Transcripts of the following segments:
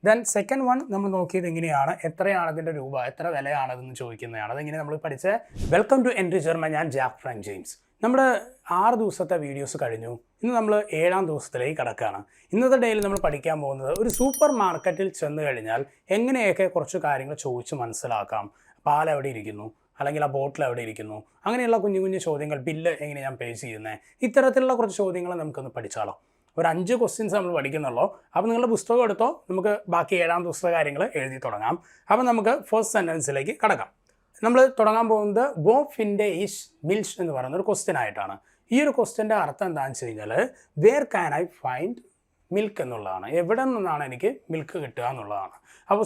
Then second one നമ്മൾ നോക്കിയത് എങ്ങനെയാണ്, എത്രയാണ് അതിൻ്റെ രൂപ, എത്ര വിലയാണതെന്ന് ചോദിക്കുന്നതാണ്. അതെങ്ങനെ നമ്മൾ പഠിച്ച വെൽക്കം ടു എൻട്രി ജർമ്മൻ. ഞാൻ ജാക്ക് ഫ്രാങ്ക് ജെയിംസ്. നമ്മൾ 6 ദിവസത്തെ വീഡിയോസ് കഴിഞ്ഞു. ഇന്ന് നമ്മൾ 7ാം ദിവസത്തിലേക്ക് കടക്കുകയാണ്. ഇന്നത്തെ ഡേയിൽ നമ്മൾ പഠിക്കാൻ പോകുന്നത് ഒരു സൂപ്പർ മാർക്കറ്റിൽ ചെന്ന് കഴിഞ്ഞാൽ എങ്ങനെയൊക്കെ കുറച്ച് കാര്യങ്ങൾ ചോദിച്ച് മനസ്സിലാക്കാം. പാൽ എവിടെ ഇരിക്കുന്നു, അല്ലെങ്കിൽ ആ ബോട്ടിൽ എവിടെ ഇരിക്കുന്നു, അങ്ങനെയുള്ള കുഞ്ഞു കുഞ്ഞു ചോദ്യങ്ങൾ, ബില്ല് എങ്ങനെ ഞാൻ പേ ചെയ്യുന്നത്, ഇത്തരത്തിലുള്ള കുറച്ച് ചോദ്യങ്ങൾ നമുക്കൊന്ന് പഠിച്ചാലോ. ഒരു 5 ക്വസ്റ്റ്യൻസ് നമ്മൾ പഠിക്കുന്നുള്ളൂ. അപ്പോൾ നിങ്ങളുടെ പുസ്തകം എടുത്തോ, നമുക്ക് ബാക്കി 7ാം ദിവസത്തെ കാര്യങ്ങൾ എഴുതി തുടങ്ങാം. അപ്പോൾ നമുക്ക് ഫസ്റ്റ് സെൻറ്റൻസിലേക്ക് കടക്കാം. നമ്മൾ തുടങ്ങാൻ പോകുന്നത് വോ ഫിൻഡെ ഇഷ് മിൽഷ് എന്ന് പറയുന്ന ഒരു ക്വസ്റ്റ്യൻ ആയിട്ടാണ്. ഈ ഒരു ക്വസ്റ്റ്യൻ്റെ അർത്ഥം എന്താണെന്ന് വെച്ച് കഴിഞ്ഞാൽ where can I find milk എന്നുള്ളതാണ്. എവിടെ നിന്നാണ് എനിക്ക് മിൽക്ക് കിട്ടുക എന്നുള്ളതാണ്. അപ്പോൾ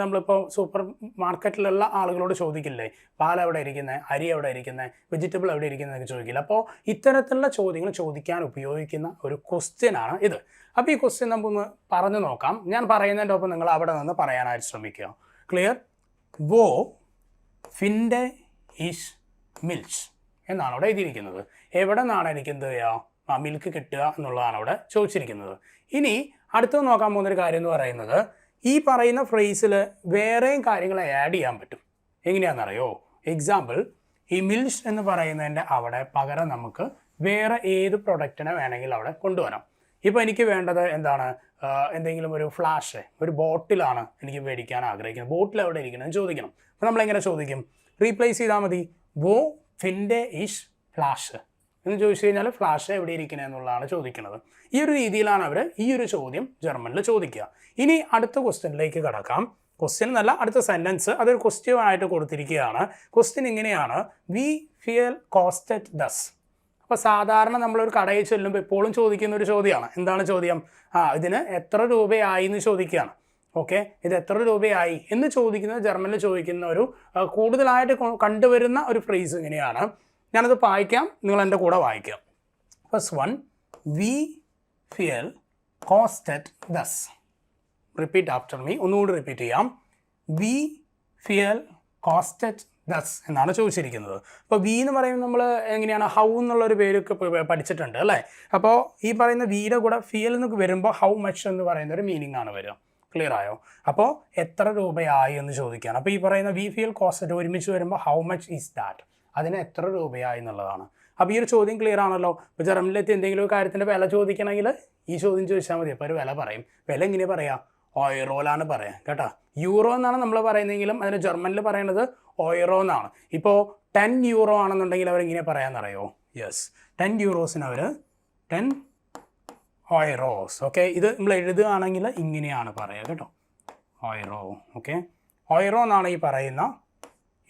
നമ്മളിപ്പോൾ സൂപ്പർ മാർക്കറ്റിലുള്ള ആളുകളോട് ചോദിക്കില്ലേ, പാൽ എവിടെ ഇരിക്കുന്നത്, അരി എവിടെ ഇരിക്കുന്നത്, വെജിറ്റബിൾ എവിടെ ഇരിക്കുന്നത് എന്നൊക്കെ ചോദിക്കില്ല. അപ്പോൾ ഇത്തരത്തിലുള്ള ചോദ്യങ്ങൾ ചോദിക്കാൻ ഉപയോഗിക്കുന്ന ഒരു ക്വസ്റ്റ്യനാണ് ഇത്. അപ്പോൾ ഈ ക്വസ്റ്റ്യൻ നമുക്കൊന്ന് പറഞ്ഞു നോക്കാം. ഞാൻ പറയുന്നതിൻ്റെ ഒപ്പം നിങ്ങൾ അവിടെ നിന്ന് പറയാനായിട്ട് ശ്രമിക്കുക. ക്ലിയർ? വോ ഫിൻഡെ ഇഷ് മിൽഷ് എന്നാണ് അവിടെ എഴുതിയിരിക്കുന്നത്. എവിടെ നിന്നാണ് എനിക്ക് എന്ത് ചെയ്യുക, മിൽക്ക് കിട്ടുക എന്നുള്ളതാണ് അവിടെ ചോദിച്ചിരിക്കുന്നത്. ഇനി അടുത്തത് നോക്കാൻ പോകുന്നൊരു കാര്യം എന്ന് പറയുന്നത്, ഈ പറയുന്ന ഫ്രേസിൽ വേറെയും കാര്യങ്ങൾ ആഡ് ചെയ്യാൻ പറ്റും. എങ്ങനെയാണെന്നറിയോ? എക്സാമ്പിൾ, ഈ മിൽഷ് എന്ന് പറയുന്നതിൻ്റെ അവിടെ പകരം നമുക്ക് വേറെ ഏത് പ്രൊഡക്റ്റിനെ വേണമെങ്കിൽ അവിടെ കൊണ്ടുവരാം. ഇപ്പോൾ എനിക്ക് വേണ്ടത് എന്താണ്, എന്തെങ്കിലും ഒരു ഫ്ലാഷ്, ഒരു ബോട്ടിലാണ് എനിക്ക് മേടിക്കാൻ ആഗ്രഹിക്കുന്നത്. ബോട്ടിൽ എവിടെ ഇരിക്കണമെന്ന് ചോദിക്കണം. അപ്പോൾ നമ്മളെങ്ങനെ ചോദിക്കും? റീപ്ലേസ് ചെയ്താൽ മതി. വോ ഫിൻഡെ ഇഷ് ഫ്ലാഷ് എന്ന് ചോദിച്ചു കഴിഞ്ഞാൽ ഫ്ലാഷ് എവിടെ ഇരിക്കണേ എന്നുള്ളതാണ് ചോദിക്കുന്നത്. ഈ ഒരു രീതിയിലാണ് അവർ ഈ ഒരു ചോദ്യം ജർമ്മനിൽ ചോദിക്കുക. ഇനി അടുത്ത ക്വസ്റ്റ്യനിലേക്ക് കടക്കാം. ക്വസ്റ്റ്യൻ എന്നല്ല, അടുത്ത സെൻറ്റൻസ് അതൊരു ക്വസ്റ്റ്യൻ ആയിട്ട് കൊടുത്തിരിക്കുകയാണ്. ക്വസ്റ്റ്യൻ ഇങ്ങനെയാണ്, വി ഫിയൽ കോസ്റ്റഡ് ദസ്. അപ്പോൾ സാധാരണ നമ്മളൊരു കടയിൽ ചെല്ലുമ്പോൾ എപ്പോഴും ചോദിക്കുന്ന ഒരു ചോദ്യമാണ്. എന്താണ് ചോദ്യം? ഇതിന് എത്ര രൂപയായി എന്ന് ചോദിക്കുകയാണ്. ഓക്കെ, ഇത് എത്ര രൂപയായി എന്ന് ചോദിക്കുന്നത് ജർമ്മനിൽ ചോദിക്കുന്ന ഒരു കൂടുതലായിട്ട് കണ്ടുവരുന്ന ഒരു ഫ്രേസ് ഇങ്ങനെയാണ്. ഞാനത് വായിക്കാം, നിങ്ങൾ എൻ്റെ കൂടെ വായിക്കാം. First one, we feel costed thus. Repeat after me. ഒന്നുകൂടി റിപ്പീറ്റ് ചെയ്യാം. വി ഫിയൽ കോസ്റ്റഡ് ദസ് എന്നാണ് ചോദിച്ചിരിക്കുന്നത്. അപ്പോൾ വി എന്ന് പറയുമ്പോൾ നമ്മൾ എങ്ങനെയാണ്, ഹൗ എന്നുള്ളൊരു പേരൊക്കെ പഠിച്ചിട്ടുണ്ട് അല്ലേ? അപ്പോൾ ഈ പറയുന്ന വിയുടെ കൂടെ ഫിയൽ എന്ന് വരുമ്പോൾ ഹൗ മച്ച് എന്ന് പറയുന്ന ഒരു മീനിങ് ആണ് വരിക. ക്ലിയർ ആയോ? അപ്പോൾ എത്ര രൂപയായി എന്ന് ചോദിക്കുകയാണ്. അപ്പോൾ ഈ പറയുന്ന വി ഫിയൽ കോസ്റ്റഡ് ഒരുമിച്ച് വരുമ്പോൾ ഹൗ മച്ച് ഈസ് ദാറ്റ്, അതിന് എത്ര രൂപയായി എന്നുള്ളതാണ്. അപ്പോൾ ഈ ഒരു ചോദ്യം ക്ലിയർ ആണല്ലോ. ഇപ്പോൾ ജർമ്മനിലെത്തി എന്തെങ്കിലും ഒരു കാര്യത്തിൻ്റെ വില ചോദിക്കണമെങ്കിൽ ഈ ചോദ്യം ചോദിച്ചാൽ മതി. അപ്പോൾ ഒരു വില പറയും. വില എങ്ങനെ പറയാം? ഓയറോയിലാണ് പറയാം കേട്ടോ. യൂറോ എന്നാണ് നമ്മൾ പറയുന്നതെങ്കിലും അതിന് ജർമ്മനിൽ പറയുന്നത് ഓയറോ എന്നാണ്. ഇപ്പോൾ 10 യൂറോ ആണെന്നുണ്ടെങ്കിൽ അവരെങ്ങനെ പറയാമെന്നറിയോ? യെസ്, 10 യൂറോസിന് അവർ 10 ഓയറോസ്. ഓക്കെ, ഇത് നമ്മൾ എഴുതുകയാണെങ്കിൽ ഇങ്ങനെയാണ് പറയുക കേട്ടോ, ഓയറോ. ഓക്കെ, ഓയറോ എന്നാണ് ഈ പറയുന്ന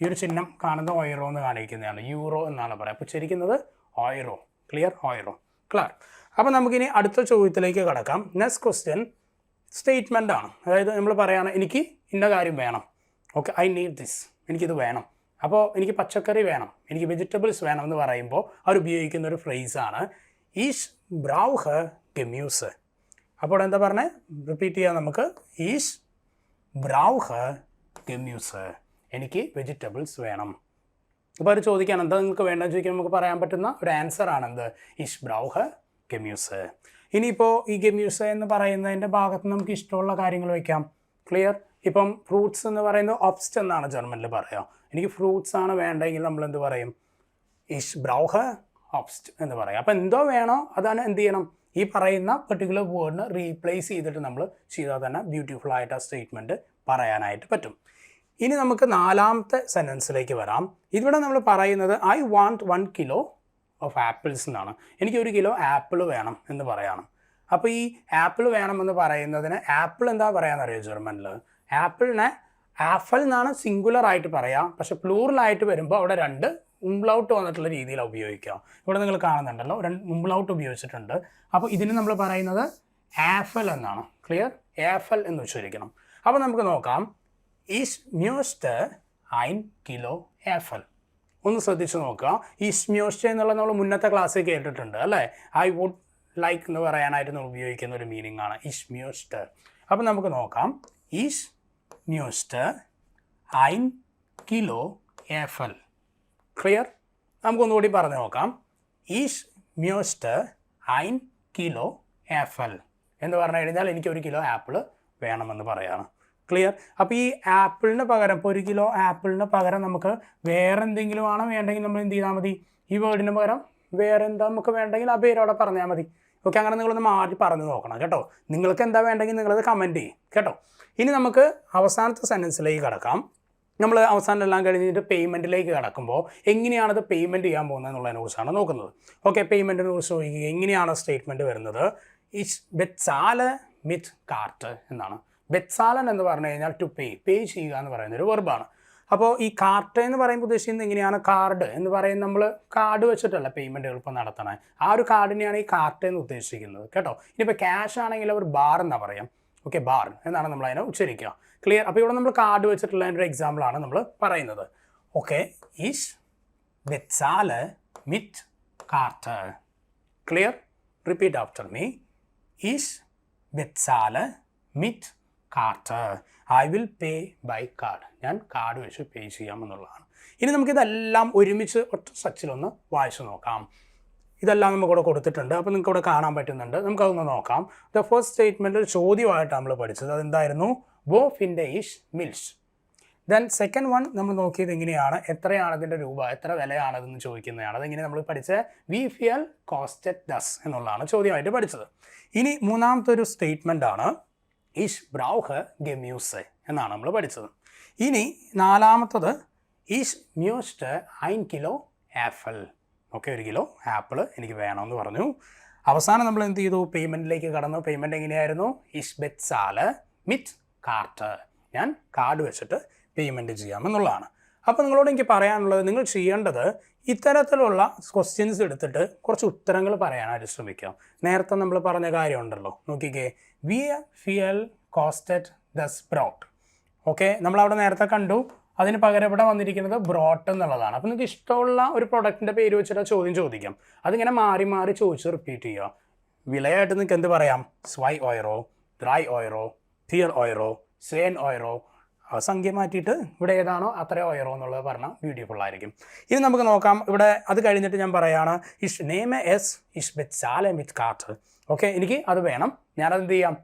ഈ ഒരു ചിഹ്നം കാണുന്ന ഓയറോ എന്ന് കാണിക്കുന്നതാണ്. യൂറോ എന്നാണ് പറയുക. അപ്പോൾ ശരിക്കുന്നത് ഓയറോ. ക്ലിയർ? ഓയറോ. ക്ലിയർ. അപ്പോൾ നമുക്കിനി അടുത്ത ചോദ്യത്തിലേക്ക് കടക്കാം. നെക്സ്റ്റ് ക്വസ്റ്റ്യൻ സ്റ്റേറ്റ്മെൻ്റ് ആണ്. അതായത് നമ്മൾ പറയുകയാണ്, എനിക്ക് ഇന്ന കാര്യം വേണം. ഓക്കെ, ഐ നീഡ് ദിസ്, എനിക്കിത് വേണം. അപ്പോൾ എനിക്ക് പച്ചക്കറി വേണം, എനിക്ക് വെജിറ്റബിൾസ് വേണം എന്ന് പറയുമ്പോൾ അവർ ഉപയോഗിക്കുന്ന ഒരു ഫ്രേസാണ് ഈഷ് ബ്രൗഹ് ഗെമ്യൂസ്. അപ്പോൾ എന്താ പറഞ്ഞത്? റിപ്പീറ്റ് ചെയ്യാം നമുക്ക്. ഈഷ് ബ്രൗഹ് ഗെമ്യൂസ്, എനിക്ക് വെജിറ്റബിൾസ് വേണം. അപ്പോൾ അവർ ചോദിക്കാൻ എന്താ നിങ്ങൾക്ക് വേണ്ടതെന്ന് ചോദിക്കാൻ നമുക്ക് പറയാൻ പറ്റുന്ന ഒരു ആൻസറാണ് എന്ത്? ഈഷ് ബ്രൗഹ് ഗെമ്യൂസ്. ഇനിയിപ്പോൾ ഈ ഗെമ്യൂസ് എന്ന് പറയുന്നതിൻ്റെ ഭാഗത്ത് നമുക്ക് ഇഷ്ടമുള്ള കാര്യങ്ങൾ വയ്ക്കാം. ക്ലിയർ? ഇപ്പം ഫ്രൂട്ട്സ് എന്ന് പറയുന്നത് ഒബ്സ്റ്റ് എന്നാണ് ജർമ്മനിൽ പറയുക. എനിക്ക് ഫ്രൂട്ട്സ് ആണ് വേണ്ടെങ്കിൽ നമ്മൾ എന്ത് പറയും? ഇഷ് ബ്രൗഹ് ഒബ്സ്റ്റ് എന്ന് പറയാം. അപ്പോൾ എന്തോ വേണോ അതാണ് എന്ത് ചെയ്യണം, ഈ പറയുന്ന പെർട്ടിക്കുലർ വേർഡിന് റീപ്ലേസ് ചെയ്തിട്ട് നമ്മൾ ചെയ്താൽ തന്നെ ബ്യൂട്ടിഫുൾ ആയിട്ട് ആ സ്റ്റേറ്റ്മെൻറ്റ് പറയാനായിട്ട് പറ്റും. ഇനി നമുക്ക് 4ാമത്തെ സെൻറ്റൻസിലേക്ക് വരാം. ഇവിടെ നമ്മൾ പറയുന്നത് I want 1 kilo of apples എന്നാണ്. എനിക്ക് 1 കിലോ ആപ്പിൾ വേണം എന്ന് പറയണം. അപ്പോൾ ഈ ആപ്പിൾ വേണമെന്ന് പറയുന്നതിന് ആപ്പിൾ എന്താ പറയാമെന്നറിയോ ജർമ്മനിൽ? ആപ്പിളിനെ ആഫൽ എന്നാണ് സിംഗുലർ ആയിട്ട് പറയാം. പക്ഷെ പ്ലൂറലായിട്ട് വരുമ്പോൾ അവിടെ 2 ഉംബ്ലൗട്ട് വന്നിട്ടുള്ള രീതിയിലാണ് ഉപയോഗിക്കുക. ഇവിടെ നിങ്ങൾ കാണുന്നുണ്ടല്ലോ, 2 ഉംബ്ലൗട്ട് ഉപയോഗിച്ചിട്ടുണ്ട്. അപ്പോൾ ഇതിന് നമ്മൾ പറയുന്നത് ആഫൽ എന്നാണ്. ക്ലിയർ? ആഫൽ എന്ന് ഉച്ചരിക്കണം. അപ്പോൾ നമുക്ക് നോക്കാം. Is must 1 kilo apple. ഒന്ന് ശ്രദ്ധിച്ച് നോക്കുക. ഈസ് മ്യൂസ്റ്റ് എന്നുള്ളത് നമ്മൾ മുന്നത്തെ ക്ലാസ്സിൽ കേട്ടിട്ടുണ്ട് അല്ലേ? ഐ വുഡ് ലൈക്ക് എന്ന് പറയാനായിട്ട് നമ്മൾ ഉപയോഗിക്കുന്ന ഒരു മീനിങ് ആണ് ഈസ് മ്യൂസ്റ്റ്. അപ്പോൾ നമുക്ക് നോക്കാം. Is must 1 kilo apple. Clear? നമുക്കൊന്നുകൂടി പറഞ്ഞു നോക്കാം. ഈസ് മ്യൂസ്റ്റ് 1 കിലോ ആഫൽ എന്ന് പറഞ്ഞു കഴിഞ്ഞാൽ എനിക്ക് 1 കിലോ ആപ്പിൾ വേണമെന്ന് പറയാണ്. ക്ലിയർ? അപ്പോൾ ഈ ആപ്പിളിന് പകരം ഇപ്പോൾ 1 കിലോ ആപ്പിളിന് പകരം നമുക്ക് വേറെ എന്തെങ്കിലും ആണോ വേണ്ടെങ്കിൽ നമ്മൾ എന്ത് ചെയ്താൽ മതി, ഈ വേർഡിന് പകരം വേറെ എന്താ നമുക്ക് വേണ്ടെങ്കിൽ ആ പേര് അവിടെ പറഞ്ഞാൽ മതി. ഓക്കെ, അങ്ങനെ നിങ്ങളൊന്ന് മാറി പറഞ്ഞു നോക്കണം കേട്ടോ. നിങ്ങൾക്ക് എന്താ വേണ്ടെങ്കിൽ നിങ്ങളത് കമൻറ്റ് ചെയ്യും കേട്ടോ. ഇനി നമുക്ക് അവസാനത്തെ സെൻറ്റൻസിലേക്ക് കിടക്കാം. നമ്മൾ അവസാനം എല്ലാം കഴിഞ്ഞിട്ട് പേയ്മെൻറ്റിലേക്ക് കിടക്കുമ്പോൾ എങ്ങനെയാണത് പേയ്മെൻറ്റ് ചെയ്യാൻ പോകുന്നത് എന്നുള്ളതിനെ കുറിച്ചാണ് നോക്കുന്നത്. ഓക്കെ, പേയ്മെൻറ്റിനെ കുറിച്ച് ചോദിക്കുക. എങ്ങനെയാണ് സ്റ്റേറ്റ്മെൻറ്റ് വരുന്നത്? ഇഷ് ബെറ്റ്സാലെ മിറ്റ് കാർട്ട് എന്നാണ്. ബെറ്റ്സാലൻ എന്ന് പറഞ്ഞു കഴിഞ്ഞാൽ ടു പേ ചെയ്യുക എന്ന് പറയുന്ന ഒരു വെർബാണ്. അപ്പോൾ ഈ കാർട്ട് എന്ന് പറയുമ്പോൾ ഉദ്ദേശിക്കുന്നത് എങ്ങനെയാണ്? കാർഡ് എന്ന് പറയുന്നത് നമ്മൾ കാർഡ് വെച്ചിട്ടല്ല പേയ്മെൻറ്റുകൾ ഇപ്പോൾ നടത്തണേ. ആ ഒരു കാർഡിനെയാണ് ഈ കാർട്ട് എന്ന് ഉദ്ദേശിക്കുന്നത് കേട്ടോ. ഇനിയിപ്പോൾ ക്യാഷ് ആണെങ്കിൽ അവർ ബാർ എന്നാണ് പറയാം. ഓക്കെ, ബാർ എന്നാണ് നമ്മൾ അതിനെ ഉച്ചരിക്കുക. ക്ലിയർ? അപ്പോൾ ഇവിടെ നമ്മൾ കാർഡ് വെച്ചിട്ടുള്ള ഒരു എക്സാമ്പിളാണ് നമ്മൾ പറയുന്നത്. ഓക്കെ, ഈസ് ബെറ്റ്സാലെ മിറ്റ് cart. Clear? Repeat after me. Is ബെറ്റ്സാലെ മിറ്റ് cart. I will pay by card. ഞാൻ കാർഡ് വെച്ച് പേ ചെയ്യാമെന്നുള്ളതാണ്. ഇനി നമുക്കിതെല്ലാം ഒരുമിച്ച് ഒറ്റ സച്ചിലൊന്ന് വായിച്ചു നോക്കാം. ഇതെല്ലാം നമുക്കിവിടെ കൊടുത്തിട്ടുണ്ട്. അപ്പോൾ നിങ്ങൾക്ക് ഇവിടെ കാണാൻ പറ്റുന്നുണ്ട്. നമുക്കതൊന്ന് നോക്കാം. ദ ഫസ്റ്റ് സ്റ്റേറ്റ്മെൻറ്റ് ഒരു ചോദ്യമായിട്ടാണ് നമ്മൾ പഠിച്ചത്. അതെന്തായിരുന്നു? വോ ഫിൻ്റെ ഈഷ് മിൽസ്. ദെൻ സെക്കൻഡ് വൺ നമ്മൾ നോക്കിയത് എങ്ങനെയാണ്, എത്രയാണ് ഇതിൻ്റെ രൂപ, എത്ര വിലയാണതെന്ന് ചോദിക്കുന്നതാണ്. അതെങ്ങനെ നമ്മൾ പഠിച്ച വി ഫിയൽ കോസ്റ്റഡ് ദസ് എന്നുള്ളതാണ് ചോദ്യമായിട്ട് പഠിച്ചത്. ഇനി മൂന്നാമത്തെ ഒരു സ്റ്റേറ്റ്മെൻ്റ് ആണ് ഇഷ് ബ്രൗഹ് ഗെമ്യൂസ് എന്നാണ് നമ്മൾ പഠിച്ചത്. ഇനി നാലാമത്തത് ഇഷ് മ്യൂസ്റ്റ് 1 kilo apple. Okay, 1 kilo apple എനിക്ക് വേണമെന്ന് പറഞ്ഞു. അവസാനം നമ്മൾ എന്ത് ചെയ്തു? പേയ്മെൻറ്റിലേക്ക് കടന്നു. പേയ്മെൻറ്റ് എങ്ങനെയായിരുന്നു? ഇഷ് ബെറ്റ്സാലെ മിറ്റ് കാർട്ട്. ഞാൻ കാർഡ് വെച്ചിട്ട് പേയ്മെൻറ്റ് ചെയ്യാമെന്നുള്ളതാണ്. അപ്പോൾ നിങ്ങളോട് എനിക്ക് പറയാനുള്ളത്, നിങ്ങൾ ചെയ്യേണ്ടത് ഇത്തരത്തിലുള്ള ക്വസ്റ്റ്യൻസ് എടുത്തിട്ട് കുറച്ച് ഉത്തരങ്ങൾ പറയാനായിട്ട് ശ്രമിക്കാം. നേരത്തെ നമ്മൾ പറഞ്ഞ കാര്യമുണ്ടല്ലോ, നോക്കിക്കേ, we feel costed thus brought. Okay, നമ്മളവിടെ നേരത്തെ കണ്ടു. അതിന് പകരം ഇവിടെ വന്നിരിക്കുന്നത് ബ്രോട്ട് എന്നുള്ളതാണ്. അപ്പോൾ നിങ്ങൾക്ക് ഇഷ്ടമുള്ള ഒരു പ്രൊഡക്റ്റിൻ്റെ പേര് വെച്ചിട്ട് ചോദ്യം ചോദിക്കാം. അതിങ്ങനെ മാറി മാറി ചോദിച്ച് റിപ്പീറ്റ് ചെയ്യുക. വിലയായിട്ട് നിങ്ങൾക്ക് എന്ത് പറയാം? സ്വൈ ഓയറോ, ഡ്രൈ ഓയറോ, തിയർ ഓയറോ, സേൻ ഓയറോ. സംഖ്യ മാറ്റിയിട്ട് ഇവിടെ ഏതാണോ അത്ര ഓയറോ എന്നുള്ളത് പറഞ്ഞാൽ ബ്യൂട്ടിഫുള്ളായിരിക്കും. ഇനി നമുക്ക് നോക്കാം. ഇവിടെ അത് കഴിഞ്ഞിട്ട് ഞാൻ പറയുകയാണ് ഇഷ് നെയ്മ് എസ് ഇഷ് ബെറ്റ്സാലെ മിറ്റ് കാർട്ട്. ഓക്കെ, എനിക്ക് അത് വേണം. ഞാനത് എന്ത് ചെയ്യാം?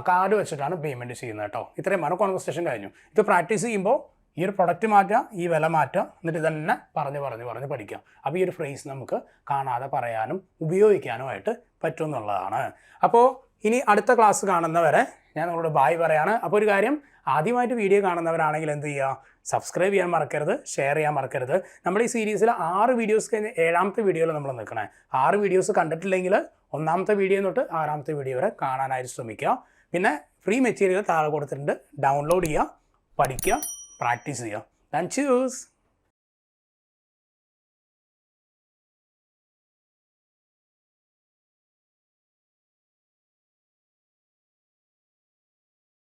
കാർഡ് വെച്ചിട്ടാണ് പേയ്മെൻറ്റ് ചെയ്യുന്നത് കേട്ടോ. ഇത്രയുമാണ് കോൺവെർസേഷൻ കഴിഞ്ഞു. ഇത് പ്രാക്ടീസ് ചെയ്യുമ്പോൾ ഈ ഒരു പ്രൊഡക്റ്റ് മാറ്റുക, ഈ വില മാറ്റുക, എന്നിട്ട് ഇതന്നെ പറഞ്ഞ് പഠിക്കുക. അപ്പോൾ ഈ ഒരു ഫ്രേസ് നമുക്ക് കാണാതെ പറയാനും ഉപയോഗിക്കാനുമായിട്ട് പറ്റും എന്നുള്ളതാണ്. അപ്പോൾ ഇനി അടുത്ത ക്ലാസ് കാണുന്നവരെ ഞാൻ നിങ്ങളോട് ബായ് പറയാണ്. അപ്പോൾ ഒരു കാര്യം, ആദ്യമായിട്ട് വീഡിയോ കാണുന്നവരാണെങ്കിൽ എന്ത് ചെയ്യുക? സബ്സ്ക്രൈബ് ചെയ്യാൻ മറക്കരുത്, ഷെയർ ചെയ്യാൻ മറക്കരുത്. നമ്മൾ ഈ സീരീസിൽ 6 വീഡിയോസ് കഴിഞ്ഞ് 7ാമത്തെ വീഡിയോയിൽ നമ്മൾ നിൽക്കണേ. 6 വീഡിയോസ് കണ്ടിട്ടില്ലെങ്കിൽ 1ാമത്തെ വീഡിയോ തൊട്ട് 6ാമത്തെ വീഡിയോ വരെ കാണാനായിട്ട് ശ്രമിക്കുക. പിന്നെ ഫ്രീ മെറ്റീരിയൽ താഴെ കൊടുത്തിട്ടുണ്ട്. ഡൗൺലോഡ് ചെയ്യുക, പഠിക്കുക, പ്രാക്ടീസ് ചെയ്യുക. Thank you.